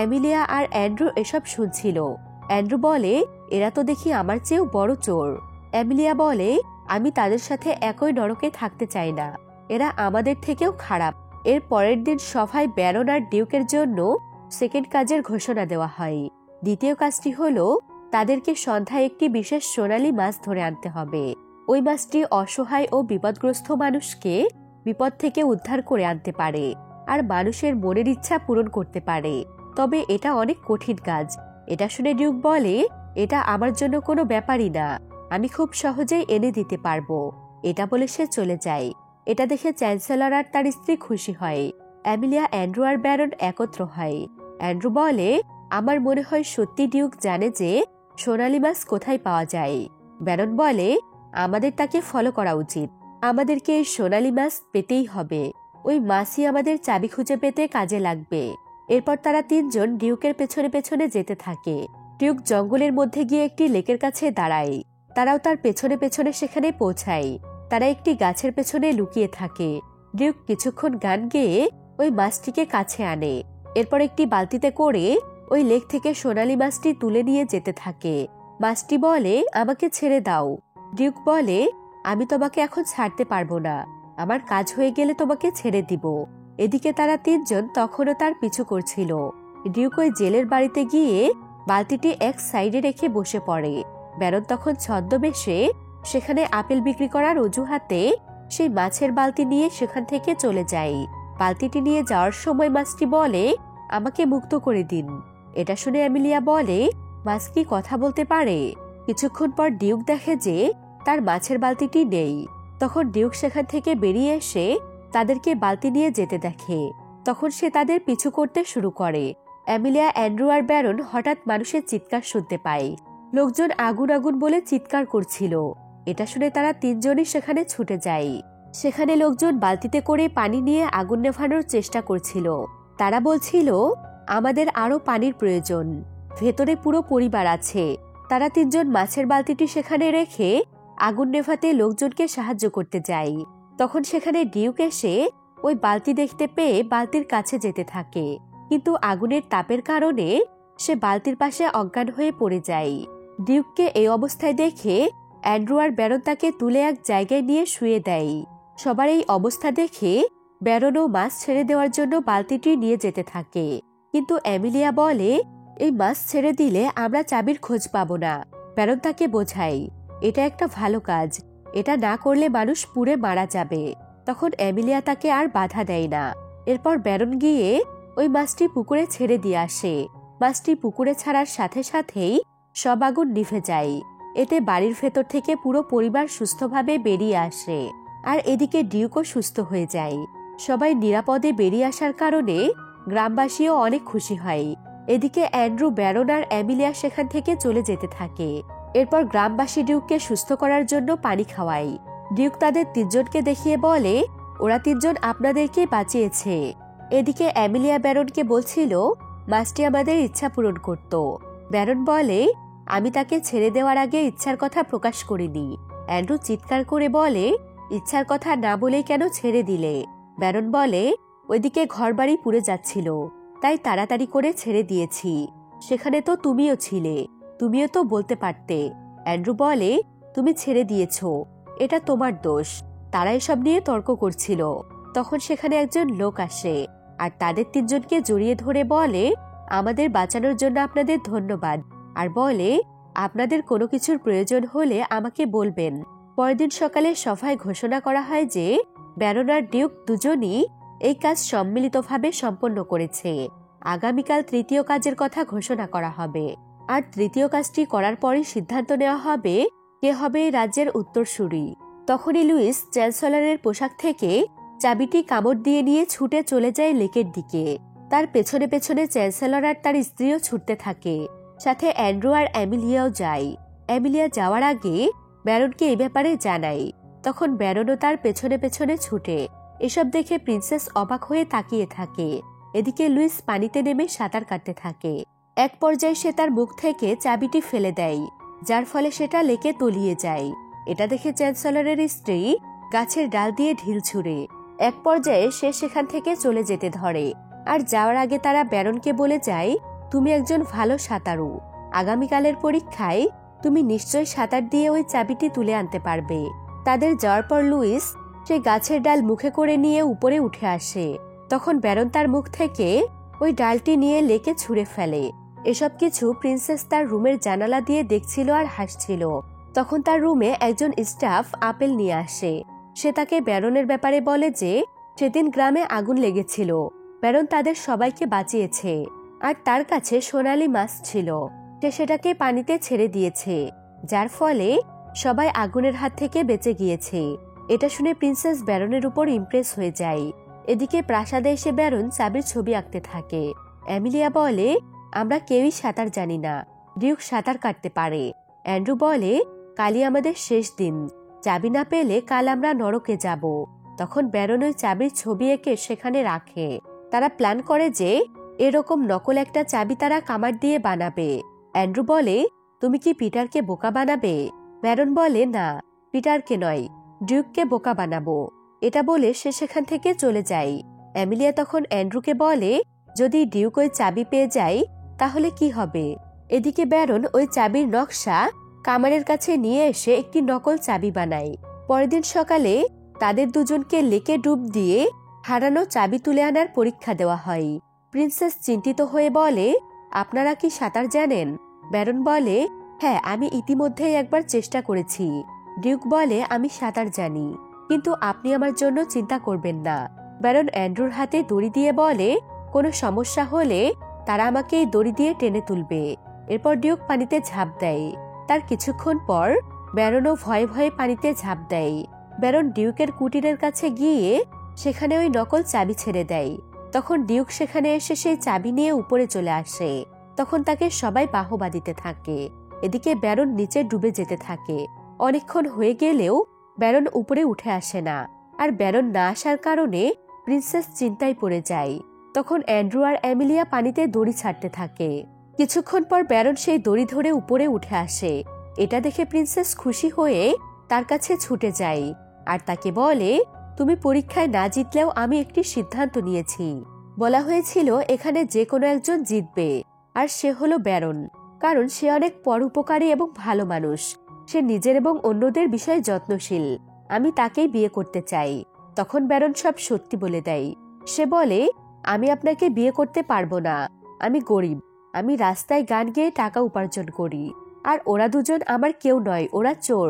S1: এমিলিয়া আর অ্যান্ড্রু এসব শুনছিল। অ্যান্ড্রু বলে, এরা তো দেখি আমার চেয়েও বড় চোর। এমিলিয়া বলে, আমি তাদের সাথে একই নরকে থাকতে চাই না, এরা আমাদের থেকেও খারাপ। এর পরের দিন সভায় ব্যারন আর ডিউকের জন্য সেকেন্ড কাজের ঘোষণা দেওয়া হয়। দ্বিতীয় কাজটি হলো, তাদেরকে সন্ধ্যায় একটি বিশেষ সোনালী মাছ ধরে আনতে হবে। ওই মাছটি অসহায় ও বিপদগ্রস্ত মানুষকে বিপদ থেকে উদ্ধার করে আনতে পারে, আর মানুষের মনের ইচ্ছা পূরণ করতে পারে। তবে এটা অনেক কঠিন কাজ। এটা শুনে ডিউক বলে, এটা আমার জন্য কোনো ব্যাপারই না, আমি খুব সহজেই এনে দিতে পারবো। এটা বলে সে চলে যায়। এটা দেখে চ্যান্সেলর আর তার স্ত্রী খুশি হয়। এমিলিয়া, অ্যান্ড্রু আর ব্যারন একত্র হয়। অ্যান্ড্রু বলে, আমার মনে হয় সত্যি ডিউক জানে যে সোনালী মাছ কোথায় পাওয়া যায়। ব্যারন বলে, আমাদের তাকে ফলো করা উচিত, আমাদেরকে এই সোনালী মাছ পেতেই হবে। ওই মাছই আমাদের চাবি খুঁজে পেতে কাজে লাগবে। এরপর তারা তিনজন ডিউকের পেছনে পেছনে যেতে থাকে। ডিউক জঙ্গলের মধ্যে গিয়ে একটি লেকের কাছে দাঁড়ায়। তারাও তার পেছনে পেছনে সেখানে পৌঁছায়। তারা একটি গাছের পেছনে লুকিয়ে থাকে। ডিউক কিছুক্ষণ গান গেয়ে ওই মাছটিকে কাছে আনে। এরপর একটি বালতিতে করে ওই লেক থেকে সোনালী মাছটি তুলে নিয়ে যেতে থাকে। মাছটি বলে, আমাকে ছেড়ে দাও। ডিউক বলে, আমি তোমাকে এখন ছাড়তে পারবো না, আমার কাজ হয়ে গেলে তোমাকে ছেড়ে দিব। এদিকে তারা তিনজন তখনও তার পিছু করছিল। ডিউক ওই জেলের বাড়িতে গিয়ে বালতিটি এক সাইডে রেখে বসে পড়ে। ব্যারন তখন ছদ্মবেশে সেখানে আপেল বিক্রি করার অজুহাতে সেই মাছের বালতি নিয়ে সেখান থেকে চলে যায়। বালতিটি নিয়ে যাওয়ার সময় মাছটি বলে, আমাকে মুক্ত করে দিন। এটা শুনে এমিলিয়া বলে, মাছ কি কথা বলতে পারে? কিছুক্ষণ পর ডিউক দেখে যে তার মাছের বালতিটি নেই। তখন ডিউক সেখান থেকে বেরিয়ে এসে তাদেরকে বালতি নিয়ে যেতে দেখে। তখন সে তাদের পিছু করতে শুরু করে। এমিলিয়া, অ্যান্ড্রু আর ব্যারন হঠাৎ মানুষের চিৎকার শুনতে পায়। লোকজন আগুন আগুন বলে চিৎকার করছিল। এটা শুনে তারা তিনজনই সেখানে ছুটে যায়। সেখানে লোকজন বালতিতে করে পানি নিয়ে আগুন নেভানোর চেষ্টা করছিল। তারা বলছিল, আমাদের আরো পানির প্রয়োজন, ভেতরে পুরো পরিবার আছে। তারা তিনজন মাছের বালতিটি সেখানে রেখে আগুন নেভাতে লোকজনকে সাহায্য করতে যায়। তখন সেখানে ডিউক এসে ওই বালতি দেখতে পেয়ে বালতির কাছে যেতে থাকে, কিন্তু আগুনের তাপের কারণে সে বালতির পাশে অজ্ঞান হয়ে পড়ে যায়। ডিউককে এই অবস্থায় দেখে অ্যান্ড্রু আর ব্যারন তাকে তুলে এক জায়গায় নিয়ে শুয়ে দেয়। সবার এই অবস্থা দেখে ব্যারনও মাছ ছেড়ে দেওয়ার জন্য বালতিটি নিয়ে যেতে থাকে, কিন্তু এমিলিয়া বলে, এই মাছ ছেড়ে দিলে আমরা চাবির খোঁজ পাবো না। ব্যারন তাকে বোঝায়, এটা একটা ভালো কাজ, এটা না করলে মানুষ পুড়ে মারা যাবে। তখন এমিলিয়া তাকে আর বাধা দেয় না। এরপর ব্যারন গিয়ে ওই মাছটি পুকুরে ছেড়ে দিয়ে আসে। মাছটি পুকুরে ছাড়ার সাথে সাথেই সব আগুন নিভে যায়। এতে বাড়ির ভেতর থেকে পুরো পরিবার সুস্থভাবে বেরিয়ে আসে, আর এদিকে ডিউকও সুস্থ হয়ে যায়। সবাই নিরাপদে বেরিয়ে আসার কারণে গ্রামবাসীও অনেক খুশি হয়। এদিকে অ্যান্ড্রু, ব্যারন আর এমিলিয়া সেখান থেকে চলে যেতে থাকে। এরপর গ্রামবাসী ডিউককে সুস্থ করার জন্য পানি খাওয়ায়। ডিউক তাদের তিনজনকে দেখিয়ে বলে, ওরা তিনজন আপনাদেরকে বাঁচিয়েছে। এদিকে অ্যামিলিয়া ব্যারনকে বলছিল মাছটি আমাদের ইচ্ছা পূরণ করত। ব্যারন বলে, আমি তাকে ছেড়ে দেওয়ার আগে ইচ্ছার কথা প্রকাশ করিনি। অ্যান্ড্রু চিৎকার করে বলে, ইচ্ছার কথা না বলেই কেন ছেড়ে দিলে? ব্যারন বলে, ওইদিকে ঘরবাড়ি পুড়ে যাচ্ছিল, তাই তাড়াতাড়ি করে ছেড়ে দিয়েছি। সেখানে তো তুমিও ছিলে, তুমিও তো বলতে পারতে। অ্যান্ড্রু বলে, তুমি ছেড়ে দিয়েছ, এটা তোমার দোষ। তারা এসব নিয়ে তর্ক করছিল। তখন সেখানে একজন লোক আসে আর তাদের তিনজনকে জড়িয়ে ধরে বলে, আমাদের বাঁচানোর জন্য আপনাদের ধন্যবাদ, আর বলে, আপনাদের কোনো কিছুর প্রয়োজন হলে আমাকে বলবেন। পরের দিন সকালে সভায় ঘোষণা করা হয় যে ব্যারন আর ডিউক দুজনই এই কাজ সম্মিলিতভাবে সম্পন্ন করেছে। আগামীকাল তৃতীয় কাজের কথা ঘোষণা করা হবে, আর তৃতীয় কাজটি করার পরই সিদ্ধান্ত নেওয়া হবে কে হবে এই রাজ্যের উত্তরসূরি। তখনই লুইস চ্যান্সেলরের পোশাক থেকে চাবিটি কামড় দিয়ে নিয়ে ছুটে চলে যায় লেকের দিকে। তার পেছনে পেছনে চ্যান্সেলর আর তার স্ত্রীও ছুটতে থাকে, সাথে অ্যান্ড্রু আর অ্যামিলিয়াও যায়। অ্যামিলিয়া যাওয়ার আগে ব্যারনকে এই ব্যাপারে জানায়। তখন ব্যারনও তার পেছনে পেছনে ছুটে। এসব দেখে প্রিন্সেস অবাক হয়ে তাকিয়ে থাকে। এদিকে লুইস পানিতে নেমে সাঁতার কাটতে থাকে। এক পর্যায়ে সে তার মুখ থেকে চাবিটি ফেলে দেয়, যার ফলে সেটা লেকে তলিয়ে যায়। এটা দেখে চ্যান্সেলরের স্ত্রী গাছের ডাল দিয়ে ঢিল ছুঁড়ে। এক পর্যায়ে সে সেখান থেকে চলে যেতে ধরে, আর যাওয়ার আগে তারা ব্যারনকে বলে যায়, তুমি একজন ভালো সাঁতারু, আগামীকালের পরীক্ষায় তুমি নিশ্চয়ই সাঁতার দিয়ে ওই চাবিটি তুলে আনতে পারবে। তাদের যাওয়ার পর লুইস সেই গাছের ডাল মুখে করে নিয়ে উপরে উঠে আসে। তখন ব্যারন তার মুখ থেকে ওই ডালটি নিয়ে লেকে ছুঁড়ে ফেলে। এসব কিছু প্রিন্সেস তার রুমের জানালা দিয়ে দেখছিল আর হাসছিল। তখন তার রুমে একজন স্টাফ আপেল নিয়ে আসে। সে তাকে ব্যারনের ব্যাপারে বলে যে সেদিন গ্রামে আগুন লেগেছিল, ব্যারন তাদের সবাইকে বাঁচিয়েছে, আর তার কাছে সোনালী মাছ ছিল, সে সেটাকে পানিতে ছেড়ে দিয়েছে, যার ফলে সবাই আগুনের হাত থেকে বেঁচে গিয়েছে। এটা শুনে প্রিন্সেস ব্যারনের উপর ইমপ্রেস হয়ে যায়। এদিকে প্রাসাদে এসে ব্যারন চাবির ছবি আঁকতে থাকে। অ্যামিলিয়া বলে, আমরা কেউই সাঁতার জানি না, ডিউক সাঁতার কাটতে পারে। অ্যান্ড্রু বলে, কালই আমাদের শেষ দিন, চাবি না পেলে কাল আমরা নরকে যাব। তখন ব্যারন ওই চাবির ছবি এঁকে সেখানে রাখে। তারা প্ল্যান করে যে এরকম নকল একটা চাবি তারা কামার দিয়ে বানাবে। অ্যান্ড্রু বলে, তুমি কি পিটারকে বোকা বানাবে? ব্যারন বলে, না, পিটারকে নয়, ডিউককে বোকা বানাবো। এটা বলে সে সেখান থেকে চলে যায়। অ্যামিলিয়া তখন অ্যান্ড্রুকে বলে, যদি ডিউক ওই চাবি পেয়ে যায় তাহলে কি হবে? এদিকে ব্যারন ওই চাবির নকশা কামারের কাছে নিয়ে এসে একটি নকল চাবি বানায়। পরের দিন সকালে তাদের দুজনকে লেকে ডুব দিয়ে হারানো চাবি তুলে আনার পরীক্ষা দেওয়া হয়। প্রিন্সেস চিন্তিত হয়ে বলে, আপনারা কি সাঁতার জানেন? ব্যারন বলে, হ্যাঁ, আমি ইতিমধ্যেই একবার চেষ্টা করেছি। ডিউক বলে, আমি সাঁতার জানি, কিন্তু আপনি আমার জন্য চিন্তা করবেন না। ব্যারন অ্যান্ড্রুর হাতে দড়ি দিয়ে বলে, কোনো সমস্যা হলে তারা আমাকে এই দড়ি দিয়ে টেনে তুলবে। এরপর ডিউক পানিতে ঝাঁপ দেয়। তার কিছুক্ষণ পর ব্যারনও ভয়ে ভয়ে পানিতে ঝাঁপ দেয়। ব্যারন ডিউকের কুটিরের কাছে গিয়ে সেখানে ওই নকল চাবি ছেড়ে দেয়। তখন ডিউক সেখানে এসে সেই চাবি নিয়ে উপরে চলে আসে। তখন তাকে সবাই বাহবা দিতে থাকে। এদিকে ব্যারন নিচে ডুবে যেতে থাকে। অনেকক্ষণ হয়ে গেলেও ব্যারন উপরে উঠে আসে না, আর ব্যারন না আসার কারণে প্রিন্সেস চিন্তায় পড়ে যায়। তখন অ্যান্ড্রু আর অ্যামিলিয়া পানিতে দড়ি ছাড়তে থাকে। কিছুক্ষণ পর ব্যারন সেই দড়ি ধরে উপরে উঠে আসে। এটা দেখে প্রিন্সেস খুশি হয়ে তার কাছে ছুটে যায় আর তাকে বলে, তুমি পরীক্ষায় না জিতলেও আমি একটি সিদ্ধান্ত নিয়েছি। বলা হয়েছিল এখানে যে কোনো একজন জিতবে, আর সে হলো ব্যারন, কারণ সে অনেক পরোপকারী এবং ভালো মানুষ। সে নিজের এবং অন্যদের বিষয়ে যত্নশীল। আমি তাকেই বিয়ে করতে চাই। তখন ব্যারন সব সত্যি বলে দেয়। সে বলে, আমি আপনাকে বিয়ে করতে পারবো না, আমি গরিব, আমি রাস্তায় গান গেয়ে টাকা উপার্জন করি, আর ওরা দুজন আমার কেউ নয়, ওরা চোর।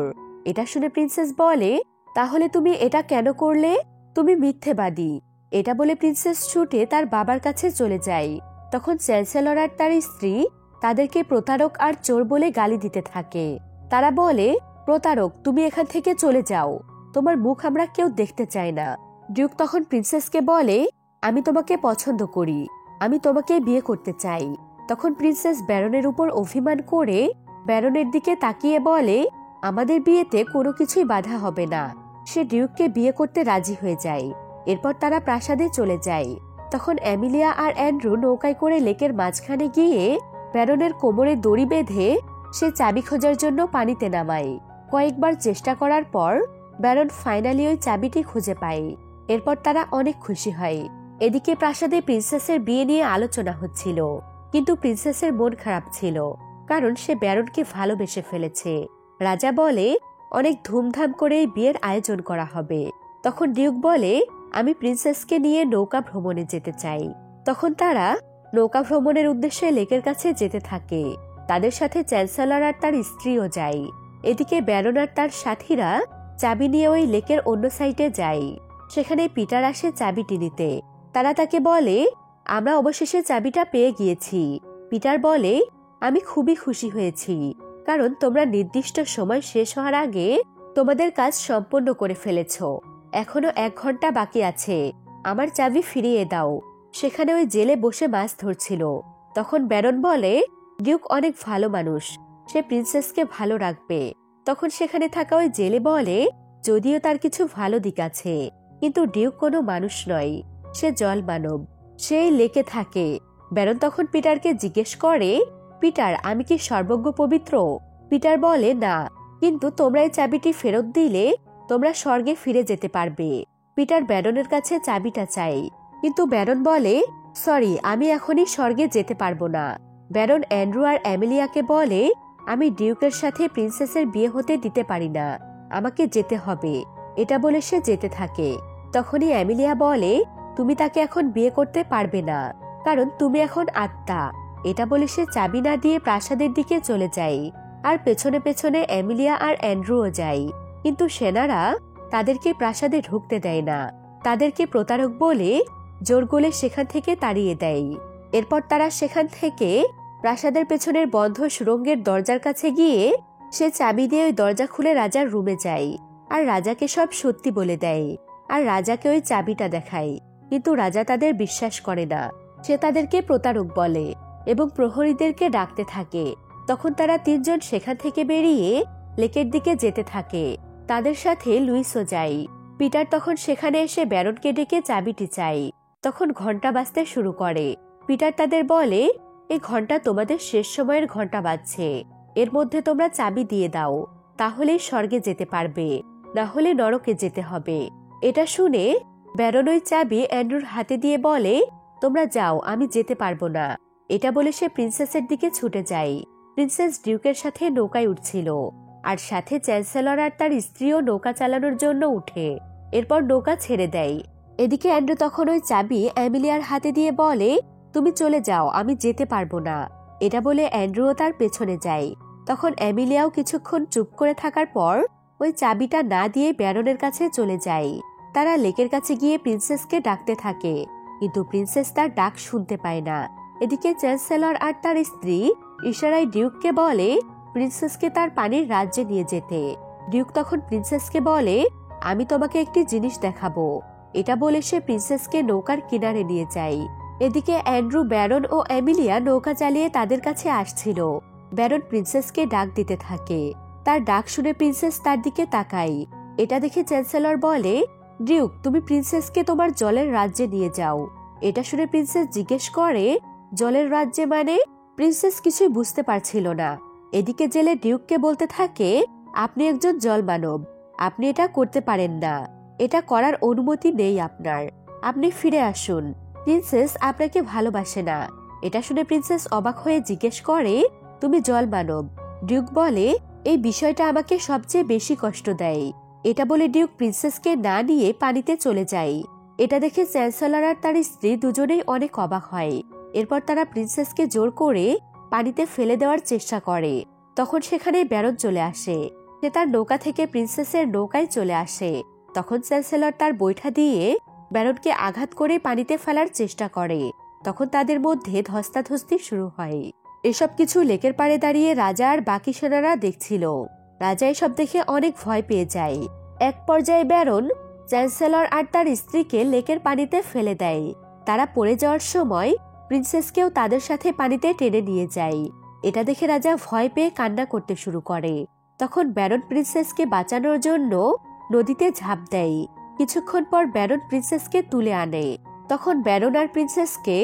S1: এটা শুনে প্রিন্সেস বলে, তাহলে তুমি এটা কেন করলে? তুমি মিথ্যেবাদী। এটা বলে প্রিন্সেস ছুটে তার বাবার কাছে চলে যায়। তখন চ্যান্সেলর আর তার স্ত্রী তাদেরকে প্রতারক আর চোর বলে গালি দিতে থাকে। তারা বলে, প্রতারক, তুমি এখান থেকে চলে যাও, তোমার মুখ আমরা কেউ দেখতে চাই না। ডিউক তখন প্রিন্সেসকে বলে, আমি তোমাকে পছন্দ করি, আমি তোমাকে বিয়ে করতে চাই। তখন প্রিন্সেস ব্যারনের উপর অভিমান করে ব্যারনের দিকে তাকিয়ে বলে, আমাদের বিয়েতে কোনো কিছুই বাধা হবে না। সে ডিউককে বিয়ে করতে রাজি হয়ে যায়। এরপর তারা প্রাসাদে চলে যায়। তখন এমিলিয়া আর অ্যান্ড্রু নৌকায় করে লেকের মাঝখানে গিয়ে ব্যারনের কোমরে দড়ি বেঁধে সে চাবি খোঁজার জন্য পানিতে নামায়। কয়েকবার চেষ্টা করার পর ব্যারন ফাইনালি ওই চাবিটি খুঁজে পায়। এরপর তারা অনেক খুশি হয়। এদিকে প্রাসাদে প্রিন্সেসের বিয়ে নিয়ে আলোচনা হচ্ছিল, কিন্তু প্রিন্সেসের মন খারাপ ছিল, কারণ সে ব্যারনকে ভালোবেসে ফেলেছে। রাজা বলে, অনেক ধুমধাম করে বিয়ের আয়োজন করা হবে। তখন ডিউক বলে, আমি প্রিন্সেসকে নিয়ে নৌকা ভ্রমণে যেতে চাই। তখন তারা নৌকা ভ্রমণের উদ্দেশ্যে লেকের কাছে যেতে থাকে। তাদের সাথে চ্যান্সেলর আর তার স্ত্রীও যায়। এদিকে ব্যারন আর তার সাথীরা চাবি নিয়ে ওই লেকের অন্য সাইডে যায়। সেখানে পিটার আসে চাবিটি নিতে। তারা তাকে বলে, আমরা অবশেষে চাবিটা পেয়ে গিয়েছি। পিটার বলে, আমি খুবই খুশি হয়েছি, কারণ তোমরা নির্দিষ্ট সময় শেষ হওয়ার আগে তোমাদের কাজ সম্পন্ন করে ফেলেছ। এখনো 1 ঘন্টা বাকি আছে, আমার চাবি ফিরিয়ে দাও। সেখানে ওই জেলে বসে মাছ ধরছিল। তখন ব্যারন বলে, ডিউক অনেক ভালো মানুষ, সে প্রিন্সেসকে ভালো রাখবে। তখন সেখানে থাকা ওই জেলে বলে, যদিও তার কিছু ভালো দিক আছে, কিন্তু ডিউক কোনো মানুষ নয়, সে জল মানব, সেই লেকে থাকে। ব্যারন তখন পিটারকে জিজ্ঞেস করে, পিটার, আমি কি সর্বজ্ঞ পবিত্র? পিটার বলে, না, কিন্তু তোমরা এই চাবিটি ফেরত দিলে তোমরা স্বর্গে ফিরে যেতে পারবে। পিটার ব্যারনের কাছে চাবিটা চাই, কিন্তু ব্যারন বলে, সরি, আমি এখনই স্বর্গে যেতে পারবো না। ব্যারন অ্যান্ড্রু আর এমিলিয়াকে বলে, আমি ডিউকের সাথে প্রিন্সেসের বিয়ে হতে দিতে পারি না, আমাকে যেতে হবে। এটা বলে সে যেতে থাকে। তখনই এমিলিয়া বলে, তুমি তাকে এখন বিয়ে করতে পারবে না, কারণ তুমি এখন আত্মা। এটা বলে সে চাবি না দিয়ে প্রাসাদের দিকে চলে যায়। আর পেছনে পেছনে এমিলিয়া আর অ্যান্ড্রুও যায়, কিন্তু সেনারা তাদেরকে প্রাসাদে ঢুকতে দেয় না। তাদেরকে প্রতারক বলে জোর গলে সেখান থেকে তাড়িয়ে দেয়। এরপর তারা সেখান থেকে প্রাসাদের পেছনের বন্ধ সুড়ঙ্গের দরজার কাছে গিয়ে সে চাবি দিয়ে ওই দরজা খুলে রাজার রুমে যায়, আর রাজাকে সব সত্যি বলে দেয়, আর রাজাকে ওই চাবিটা দেখায়। কিন্তু রাজা তাদের বিশ্বাস করে না। সে তাদেরকে প্রতারক বলে এবং প্রহরীদেরকে ডাকতে থাকে। তখন তারা 3 জন সেখান থেকে বেরিয়ে লেকের দিকে যেতে থাকে। তাদের সাথে লুইসও যায়। পিটার তখন সেখানে এসে ব্যারনকে ডেকে চাবিটি চায়। তখন ঘন্টা বাজতে শুরু করে। পিটার তাদের বলে, এই ঘন্টা তোমাদের শেষ সময়ের ঘন্টা বাজছে, এর মধ্যে তোমরা চাবি দিয়ে দাও, তাহলেই স্বর্গে যেতে পারবে, না হলে নরকে যেতে হবে। এটা শুনে ব্যারন ওই চাবি অ্যান্ড্রুর হাতে দিয়ে বলে, তোমরা যাও, আমি যেতে পারবো না। এটা বলে সে প্রিন্সেসের দিকে ছুটে যায়। প্রিন্সেস ডিউকের সাথে নৌকায় উঠছিল, আর সাথে চ্যান্সেলর আর তার স্ত্রীও নৌকা চালানোর জন্য উঠে। এরপর নৌকা ছেড়ে দেয়। এদিকে অ্যান্ড্রু তখন ওই চাবি এমিলিয়ার হাতে দিয়ে বলে, তুমি চলে যাও, আমি যেতে পারবো না। এটা বলে অ্যান্ড্রুও তার পেছনে যায়। তখন এমিলিয়াও কিছুক্ষণ চুপ করে থাকার পর ওই চাবিটা না দিয়ে ব্যারনের কাছে চলে যায়। তারা লেকের কাছে গিয়ে প্রিন্সেসকে ডাকতে থাকে, কিন্তু প্রিন্সেস তার ডাক শুনতে পায় না। এদিকে চ্যান্সেলর আর তার স্ত্রী ইশারায় ডিউককে বলে প্রিন্সেসকে তার পানির রাজ্যে নিয়ে যেতে। ডিউক তখন প্রিন্সেসকে বলে, আমি তোমাকে একটি জিনিস দেখাবো। এটা বলে সে প্রিন্সেসকে নৌকার কিনারে নিয়ে যায়। এদিকে অ্যান্ড্রু, ব্যারন ও এমিলিয়া নৌকা চালিয়ে তাদের কাছে আসছিল। ব্যারন প্রিন্সেসকে ডাক দিতে থাকে। তার ডাক শুনে প্রিন্সেস তার দিকে তাকায়। এটা দেখে চ্যান্সেলর বলে, ডিউক, তুমি প্রিন্সেসকে তোমার জলের রাজ্যে নিয়ে যাও। এটা শুনে প্রিন্সেস জিজ্ঞেস করে, জলের রাজ্যে মানে? প্রিন্সেস কিছুই বুঝতে পারছিল না। এদিকে জেলে ডিউককে বলতে থাকে, আপনি একজন জল মানব, আপনি এটা করতে পারেন না, এটা করার অনুমতি নেই আপনার, আপনি ফিরে আসুন, প্রিন্সেস আপনাকে ভালোবাসে না। এটা শুনে প্রিন্সেস অবাক হয়ে জিজ্ঞেস করে, তুমি জল মানব? ডিউক বলে, এই বিষয়টা আমাকে সবচেয়ে বেশি কষ্ট দেয়। এটা বলে ডিউক প্রিন্সেসকে না নিয়ে পানিতে চলে যায়। এটা দেখে চ্যান্সেলর আর তার স্ত্রী দুজনেই অনেক অবাক হয়। এরপর তারা প্রিন্সেসকে জোর করে পানিতে ফেলে দেওয়ার চেষ্টা করে। তখন সেখানে ব্যারন চলে আসে। সে তার নৌকা থেকে প্রিন্সেসের নৌকায় চলে আসে। তখন চ্যান্সেলর তার বৈঠা দিয়ে ব্যারনকে আঘাত করে পানিতে ফেলার চেষ্টা করে। তখন তাদের মধ্যে ধস্তাধস্তি শুরু হয়। এসব কিছু লেকের পাড়ে দাঁড়িয়ে রাজা আর বাকি সেনারা দেখছিল। রাজা এসব দেখে অনেক ভয় পেয়ে যায়। এক পর্যায়ে ব্যারন চ্যান্সেলর আর তার স্ত্রীকে লেকের পানিতে ফেলে দেয়। তারা পড়ে যাওয়ার সময় প্রিন্সেসকেও তাদের সাথে পানিতে টেনে নিয়ে যায়। এটা দেখে রাজা ভয় পেয়ে কান্না করতে শুরু করে। তখন ব্যারন প্রিন্সেসকে বাঁচানোর জন্য নদীতে ঝাঁপ দেয়। কিছুক্ষণ পর ব্যারন প্রিন্সেসকে তুলে আনে। তখন ব্যারন আর প্রিন্সেসকে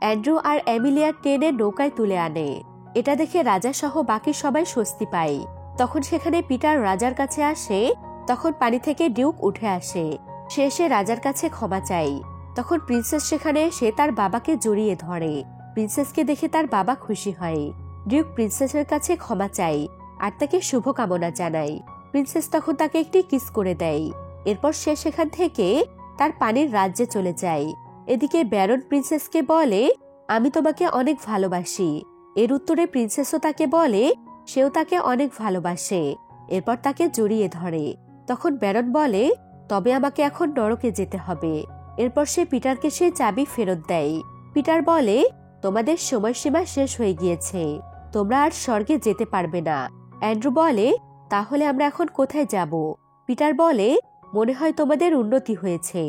S1: অ্যান্ড্রু আর এমিলিয়া টেনে নৌকায় তুলে আনে। এটা দেখে রাজা সহ বাকি সবাই স্বস্তি পায়। তখন সেখানে পিটার রাজার কাছে আসে। তখন পানি থেকে ডিউক উঠে আসে। সে এসে রাজার কাছে ক্ষমা চায়। তখন প্রিন্সেস সেখানে এসে তার বাবাকে জড়িয়ে ধরে। প্রিন্সেসকে দেখে তার বাবা খুশি হয়। ডিউক প্রিন্সেসের কাছে ক্ষমা চায় আর তাকে শুভকামনা জানায়। প্রিন্সেস তখন তাকে একটি কিস করে দেয়। এরপর সে সেখান থেকে তার পানির রাজ্যে চলে যায়। এদিকে ব্যারন প্রিন্সেসকে বলে, আমি তোমাকে অনেক ভালোবাসি। এর উত্তরে প্রিন্সেসও তাকে বলে সেও তাকে অনেক ভালোবাসে। এরপর তাকে জড়িয়ে ধরে। তখন ব্যারন বলে, তবে আমাকে এখন নরকে যেতে হবে। এরপর সে পিটারকে সেই চাবি ফেরত দেয়। পিটার বলে, তোমাদের সময়সীমা শেষ হয়ে গিয়েছে, তোমরা আর স্বর্গে যেতে পারবে না। অ্যান্ড্রু বলে, তাহলে আমরা এখন কোথায় যাব? পিটার বলে, মনে হয় তোমাদের উন্নতি হয়েছে,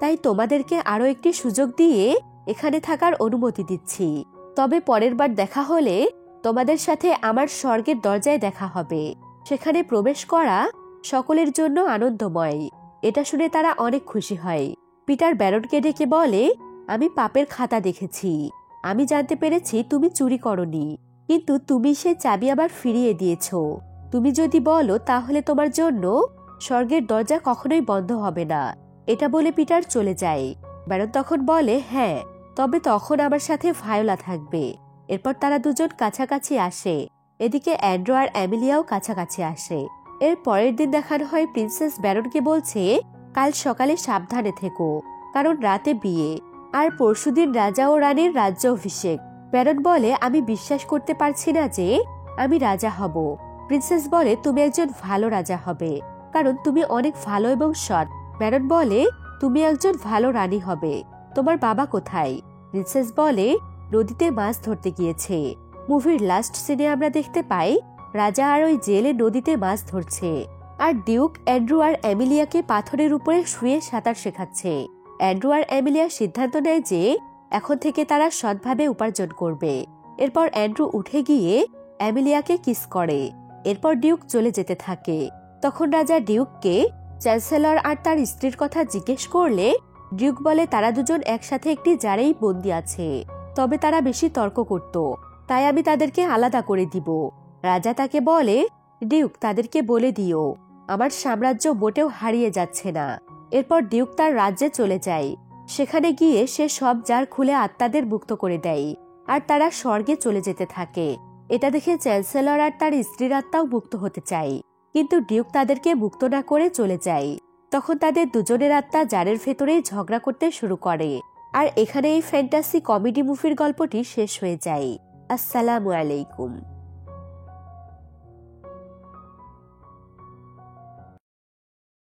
S1: তাই তোমাদেরকে আরো একটি সুযোগ দিয়ে এখানে থাকার অনুমতি দিচ্ছি। তবে পরের বার দেখা হলে তোমাদের সাথে আমার স্বর্গের দরজায় দেখা হবে। সেখানে প্রবেশ করা সকলের জন্য আনন্দময়। এটা শুনে তারা অনেক খুশি হয়। পিটার ব্যারনকে ডেকে বলে, আমি পাপের খাতা দেখেছি। আমি জানতে পেরেছি তুমি চুরি করনি, কিন্তু তুমি সে চাবি আবার ফিরিয়ে দিয়েছ। তুমি যদি বলো তাহলে তোমার জন্য স্বর্গের দরজা কখনোই বন্ধ হবে না। এটা বলে পিটার চলে যায়। ব্যারন তখন বলে, হ্যাঁ, তবে তখন আমার সাথে ভায়োলা থাকবে। এরপর তারা দুজন কাছাকাছি আসে। এদিকে অ্যান্ড্রু আর এমিলিয়াও কাছাকাছি আসে। এর পরের দিন দেখানো হয় প্রিন্সেস ব্যারনকে বলছে, কাল সকালে সাবধানে থেকো, কারণ রাতে বিয়ে, আর পরশুদিন রাজা ও রানীর রাজ্য অভিষেক। ব্যারন বলে, আমি বিশ্বাস করতে পারছি না যে আমি রাজা হব। প্রিন্সেস বলে, তুমি একজন ভালো রাজা হবে, কারণ তুমি অনেক ভালো এবং সৎ। ব্যারন বলে, তুমি একজন ভালো রানী হবে। তোমার বাবা কোথায়? প্রিন্সেস বলে, নদীতে মাছ ধরতে গিয়েছে। মুভির লাস্ট সিনে আমরা দেখতে পাই রাজা আর ওই জেলে নদীতে মাছ ধরছে, আর ডিউক অ্যান্ড্রু আর এমিলিয়াকে পাথরের উপরে শুয়ে সাঁতার শেখাচ্ছে। অ্যান্ড্রু আর এমিলিয়া সিদ্ধান্ত নেয় যে এখন থেকে তারা সৎভাবে উপার্জন করবে। এরপর অ্যান্ড্রু উঠে গিয়ে এমিলিয়াকে কিস করে। এরপর ডিউক চলে যেতে থাকে। তখন রাজা ডিউককে চ্যান্সেলর আর তার স্ত্রীর কথা জিজ্ঞেস করলে ডিউক বলে তারা দুজন একসাথে একটি জারেই বন্দি আছে, তবে তারা বেশি তর্ক করত, তাই আমি তাদেরকে আলাদা করে দিব। রাজা তাকে বলে, ডিউক তাদেরকে বলে দিও আমার সাম্রাজ্য মোটেও হারিয়ে যাচ্ছে না। এরপর ডিউক তার রাজ্যে চলে যায়। সেখানে গিয়ে সে সব জার খুলে আত্মাদের মুক্ত করে দেয়, আর তারা স্বর্গে চলে যেতে থাকে। এটা দেখে চ্যান্সেলর আর তার স্ত্রীর আত্মাও মুক্ত হতে চায়, কিন্তু ডিউক তাদেরকে মুক্ত না করে চলে যায়। তখন তাদের দুজনের আত্মা জারের ভেতরেই ঝগড়া করতে শুরু করে। আর এখানে এই ফ্যান্টাসি কমেডি মুভির গল্পটি শেষ হয়ে যায়। আসসালামু আলাইকুম।